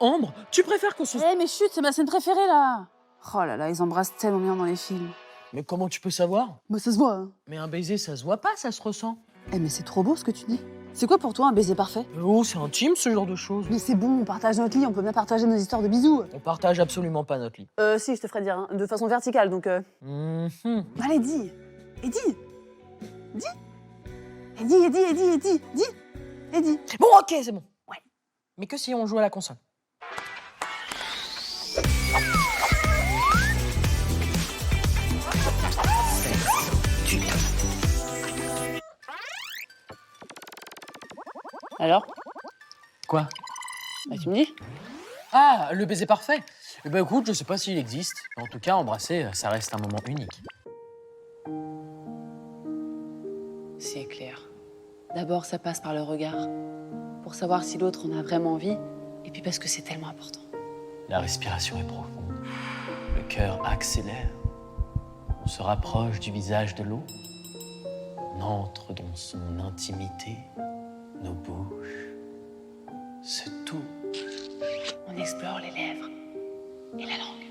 Ambre, tu préfères qu'on se... Mais chut, c'est ma scène préférée, là. Oh là là, ils embrassent tellement bien dans les films. Mais comment tu peux savoir? Bah, ça se voit, hein. Mais un baiser, ça se voit pas, ça se ressent. Mais c'est trop beau, ce que tu dis. C'est quoi pour toi un baiser parfait? Oh, c'est intime, ce genre de choses. Mais c'est bon, on partage notre lit, on peut bien partager nos histoires de bisous. On partage absolument pas notre lit. Si, je te ferai dire, hein, de façon verticale, donc... Mhm. Allez, dis. Et dis. Dis. Et dis, et dis, et dis, et dis. Dis. Et dis. Bon, ok, c'est bon. Ouais. Mais que si on joue à la console? Alors? Quoi? Bah, tu me dis? Ah, le baiser parfait? Eh ben écoute, je sais pas s'il existe. En tout cas, embrasser, ça reste un moment unique. C'est clair. D'abord, ça passe par le regard. Pour savoir si l'autre en a vraiment envie, et puis parce que c'est tellement important. La respiration est profonde. Le cœur accélère. On se rapproche du visage de l'autre. On entre dans son intimité. Nos bouches se touchent. On explore les lèvres et la langue.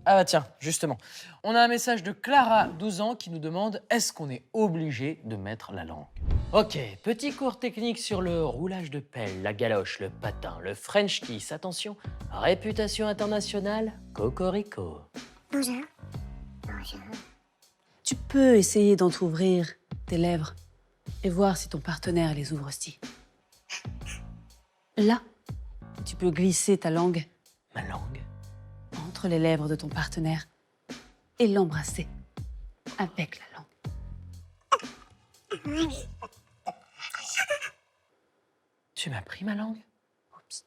Ah bah tiens, justement. On a un message de Clara, 12 ans, qui nous demande « Est-ce qu'on est obligé de mettre la langue ?» Ok, petit cours technique sur le roulage de pelle, la galoche, le patin, le French kiss. Attention, réputation internationale, cocorico. Bonjour. Bonjour. Tu peux essayer d'entrouvrir tes lèvres et voir si ton partenaire les ouvre aussi. Là, tu peux glisser ta langue Ma langue? entre les lèvres de ton partenaire et l'embrasser avec la langue. Tu m'as pris ma langue? Oups.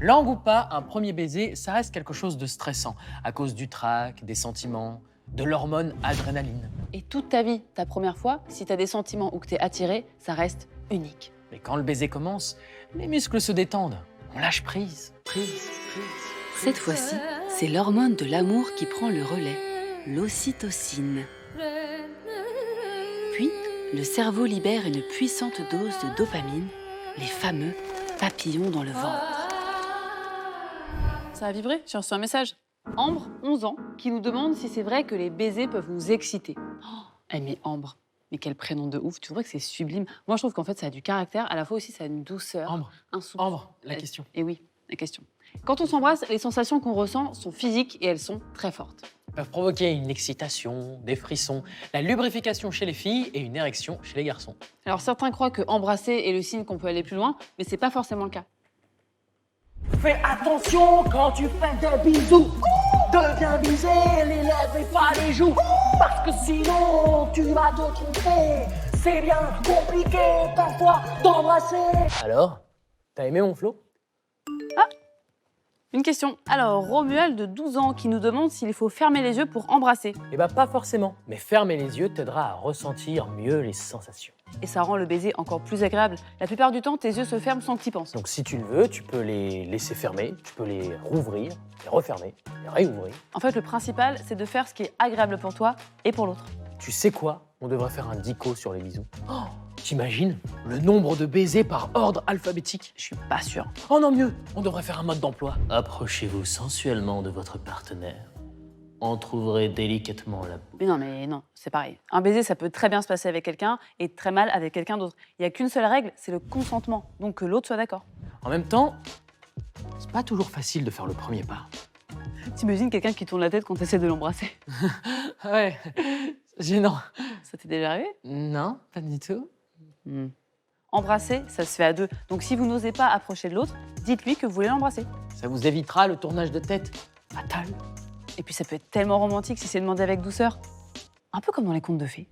Langue ou pas, un premier baiser, ça reste quelque chose de stressant, à cause du trac, des sentiments, de l'hormone adrénaline. Et toute ta vie, ta première fois, si t'as des sentiments ou que t'es attiré, ça reste unique. Mais quand le baiser commence, les muscles se détendent. On lâche prise, prise. Cette fois-ci, c'est l'hormone de l'amour qui prend le relais, l'ocytocine. Puis, le cerveau libère une puissante dose de dopamine, les fameux papillons dans le ventre. Ça a vibré, j'ai reçu un message. Ambre, 11 ans, qui nous demande si c'est vrai que les baisers peuvent nous exciter. Mais Ambre, mais quel prénom de ouf, tu trouves que c'est sublime. Moi, je trouve qu'en fait, ça a du caractère, à la fois aussi, ça a une douceur, Ambre, un soupçon. Ambre, la question. Et oui, la question. Quand on s'embrasse, les sensations qu'on ressent sont physiques et elles sont très fortes. Peuvent provoquer une excitation, des frissons, la lubrification chez les filles et une érection chez les garçons. Alors certains croient que embrasser est le signe qu'on peut aller plus loin, mais c'est pas forcément le cas. Fais attention quand tu fais des bisous. De bien viser les lèvres et pas les joues. Parce que sinon tu vas te tromper. C'est bien compliqué parfois d'embrasser. Alors, t'as aimé mon flow? Une question. Alors, Romuald de 12 ans qui nous demande s'il faut fermer les yeux pour embrasser. Eh ben pas forcément, mais fermer les yeux t'aidera à ressentir mieux les sensations. Et ça rend le baiser encore plus agréable. La plupart du temps, tes yeux se ferment sans que tu y penses. Donc si tu le veux, tu peux les laisser fermer, tu peux les rouvrir, les refermer, les réouvrir. En fait, le principal, c'est de faire ce qui est agréable pour toi et pour l'autre. Tu sais quoi? On devrait faire un dico sur les bisous. Oh, t'imagines le nombre de baisers par ordre alphabétique? Je suis pas sûre. Oh non, mieux, on devrait faire un mode d'emploi. Approchez-vous sensuellement de votre partenaire. Entr'ouvrez délicatement la bouche. Mais non, c'est pareil. Un baiser, ça peut très bien se passer avec quelqu'un et très mal avec quelqu'un d'autre. Il n'y a qu'une seule règle, c'est le consentement. Donc que l'autre soit d'accord. En même temps, c'est pas toujours facile de faire le premier pas. T'imagines quelqu'un qui tourne la tête quand t'essaies de l'embrasser? Ouais, gênant. Ça t'est déjà arrivé? Non, pas du tout. Embrasser, ça se fait à deux. Donc si vous n'osez pas approcher de l'autre, dites-lui que vous voulez l'embrasser. Ça vous évitera le tournage de tête fatal. Et puis ça peut être tellement romantique si c'est demandé avec douceur. Un peu comme dans les contes de fées.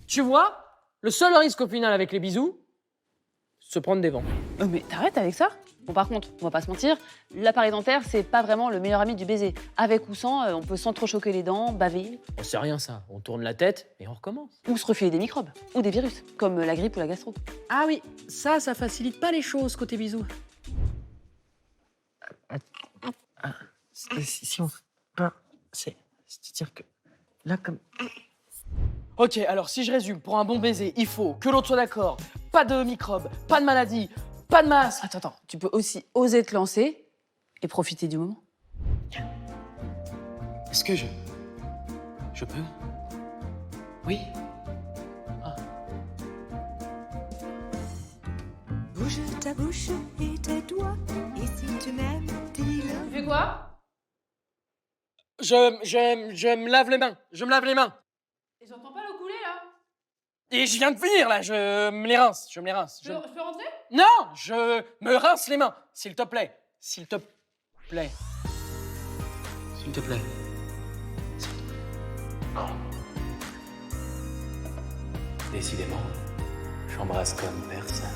Tu vois, le seul risque au final avec les bisous, se prendre des vents. Mais t'arrêtes avec ça? Bon, par contre, on va pas se mentir, l'appareil dentaire, c'est pas vraiment le meilleur ami du baiser. Avec ou sans, on peut s'entrechoquer les dents, baver, On sait rien ça, on tourne la tête et on recommence. ou se refiler des microbes, ou des virus, comme la grippe ou la gastro. Ah oui, ça facilite pas les choses côté bisous. Si on fait pas, c'est-à-dire que là comme Ok, alors si je résume, pour un bon baiser, il faut que l'autre soit d'accord, pas de microbes, pas de maladie, pas de masque. Attends, tu peux aussi oser te lancer et profiter du moment. Est-ce que je peux? Oui. Bouge ta bouche et tes doigts, et si tu m'aimes, dis-le. Tu fais quoi? Je me lave les mains, je me lave les mains. Et j'entends pas l'eau couler là. Et je viens de finir là, je me les rince, je me les rince. Je peux rentrer? Non, je me rince les mains, s'il te plaît. S'il te plaît. S'il te plaît. Décidément, j'embrasse comme personne.